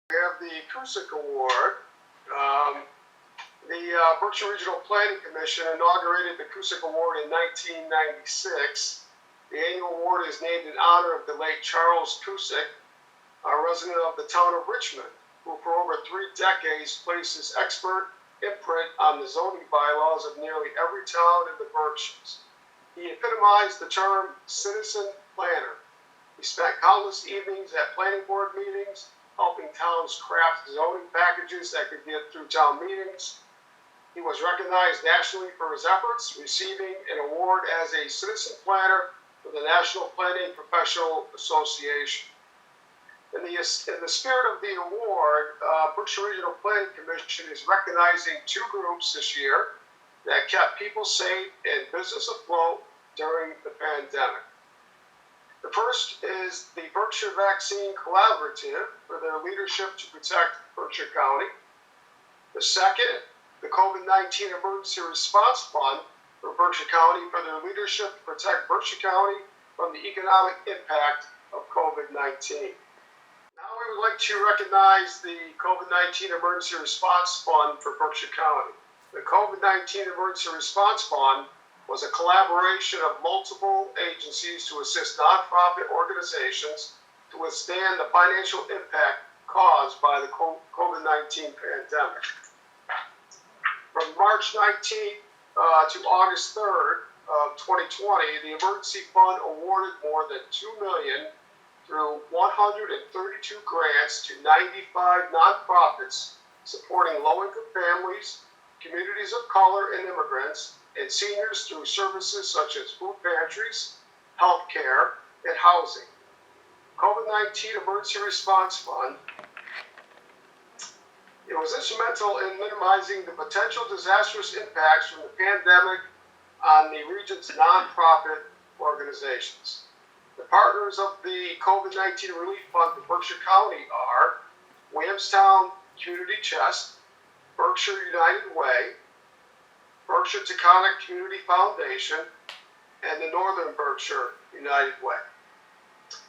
We have the Kusik Award. The Berkshire Regional Planning Commission inaugurated the Kusik Award in 1996. The annual award is named in honor of the late Charles Kusik, a resident of the town of Richmond, who for over 3 decades placed his expert imprint on the zoning bylaws of nearly every town in the Berkshires. He epitomized the term citizen planner. He spent countless evenings at planning board meetings, helping towns craft zoning packages that could get through town meetings. He was recognized nationally for his efforts, receiving an award as a citizen planner for the National Planning Professional Association. In the spirit of the award, Berkshire Regional Planning Commission is recognizing 2 groups this year that kept people safe and business afloat during the pandemic. The first is the Berkshire Vaccine Collaborative for their leadership to protect Berkshire County. The second, the COVID-19 Emergency Response Fund for Berkshire County for their leadership to protect Berkshire County from the economic impact of COVID-19. Now we would like to recognize the COVID-19 Emergency Response Fund for Berkshire County. The COVID-19 Emergency Response Fund was a collaboration of multiple agencies to assist nonprofit organizations to withstand the financial impact caused by the COVID-19 pandemic. From March 19th to August 3rd of 2020, the Emergency Fund awarded more than $2 million through 132 grants to 95 nonprofits supporting low-income families, communities of color and immigrants, and seniors through services such as food pantries, health care, and housing. COVID-19 Emergency Response Fund. It was instrumental in minimizing the potential disastrous impacts from the pandemic on the region's nonprofit organizations. The partners of the COVID-19 Relief Fund for Berkshire County are Williamstown Community Chest, Berkshire United Way, Berkshire Taconic Community Foundation, and the Northern Berkshire United Way.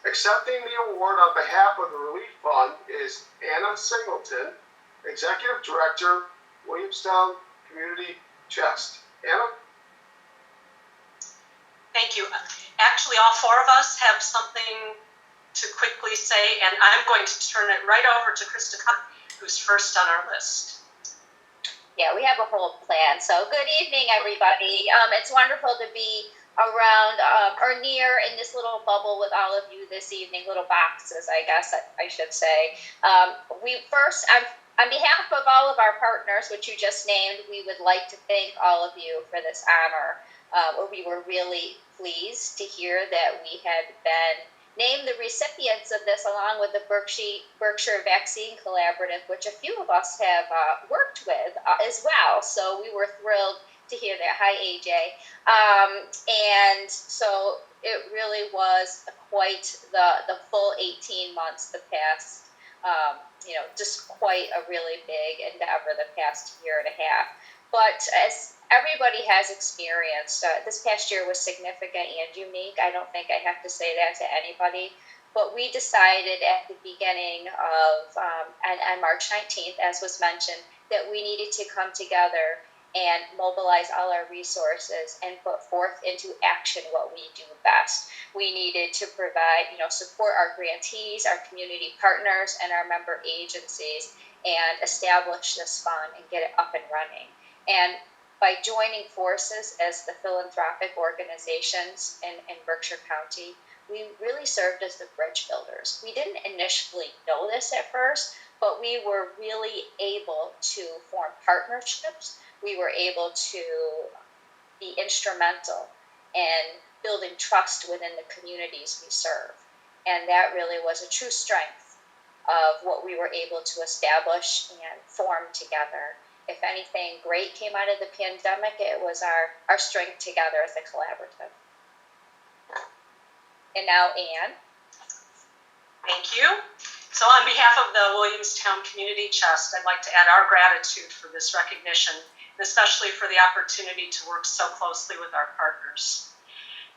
Accepting the award on behalf of the Relief Fund is Anna Singleton, Executive Director, Williamstown Community Chest. Anna? Thank you. Actually, all 4 of us have something to quickly say, and I'm going to turn it right over to Krista, who's first on our list. Yeah, we have a whole plan. So good evening, everybody. It's wonderful to be around or near in this little bubble with all of you this evening, little boxes, I guess I should say. On behalf of all of our partners, which you just named, we would like to thank all of you for this honor. We were really pleased to hear that we had been named the recipients of this along with the Berkshire Vaccine Collaborative, which a few of us have worked with as well. So we were thrilled to hear that. Hi, AJ. And so it really was quite the full 18 months, the past just quite a really big endeavor the past year and a half. But as everybody has experienced, this past year was significant and unique. I don't think I have to say that to anybody. But we decided at the beginning of, on March 19th, as was mentioned, that we needed to come together and mobilize all our resources and put forth into action what we do best. We needed to provide, support our grantees, our community partners, and our member agencies, and establish this fund and get it up and running. And by joining forces as the philanthropic organizations in Berkshire County, we really served as the bridge builders. We didn't initially know this at first, but we were really able to form partnerships. We were able to be instrumental in building trust within the communities we serve. And that really was a true strength of what we were able to establish and form together. If anything great came out of the pandemic, it was our strength together as a collaborative. And now, Anne. Thank you. So on behalf of the Williamstown Community Chest, I'd like to add our gratitude for this recognition, and especially for the opportunity to work so closely with our partners.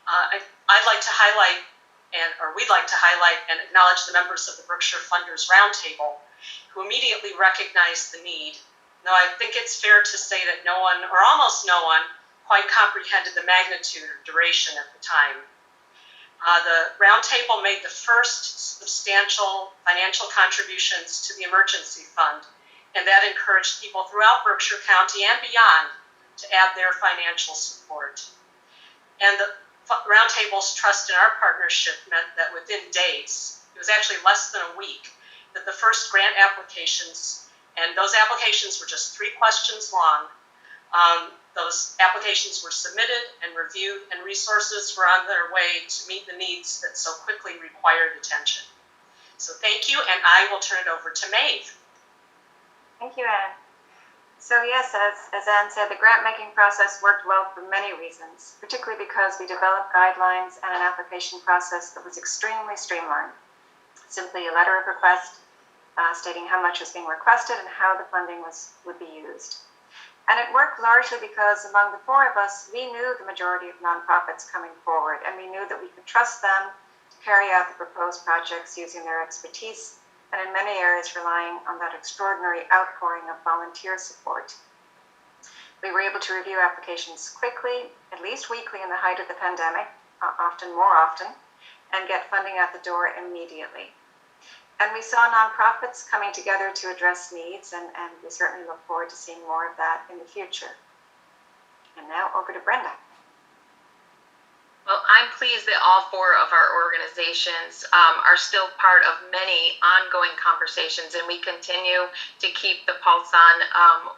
I'd like to highlight, we'd like to highlight and acknowledge the members of the Berkshire Funders Roundtable, who immediately recognized the need. Now, I think it's fair to say that no one, or almost no one, quite comprehended the magnitude or duration at the time. The roundtable made the first substantial financial contributions to the emergency fund, and that encouraged people throughout Berkshire County and beyond to add their financial support. And the roundtable's trust in our partnership meant that within days, it was actually less than a week, that the first grant applications, and those applications were just 3 questions long, those applications were submitted and reviewed, and resources were on their way to meet the needs that so quickly required attention. So thank you, and I will turn it over to Maeve. Thank you, Anne. So yes, as Anne said, the grant-making process worked well for many reasons, particularly because we developed guidelines and an application process that was extremely streamlined. Simply a letter of request stating how much was being requested and how the funding would be used. And it worked largely because among the 4 of us, we knew the majority of nonprofits coming forward, and we knew that we could trust them to carry out the proposed projects using their expertise, and in many areas relying on that extraordinary outpouring of volunteer support. We were able to review applications quickly, at least weekly in the height of the pandemic, often more often, and get funding out the door immediately. And we saw nonprofits coming together to address needs, and we certainly look forward to seeing more of that in the future. And now over to Brenda. Well, I'm pleased that all 4 of our organizations are still part of many ongoing conversations, and we continue to keep the pulse on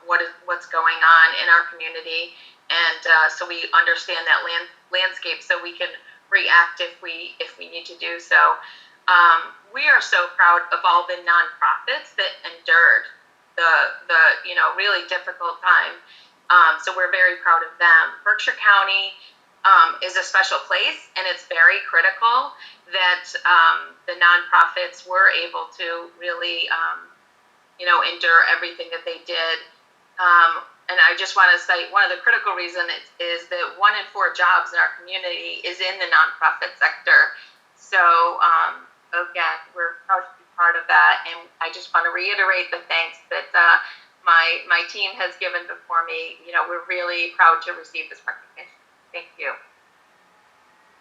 what's going on in our community, and so we understand that landscape, so we can react if we need to do so. We are so proud of all the nonprofits that endured the really difficult time. So we're very proud of them. Berkshire County is a special place, and it's very critical that the nonprofits were able to really endure everything that they did. And I just want to cite one of the critical reasons is that 1 in 4 jobs in our community is in the nonprofit sector. So again, we're proud to be part of that, and I just want to reiterate the thanks that my team has given before me. We're really proud to receive this recognition. Thank you.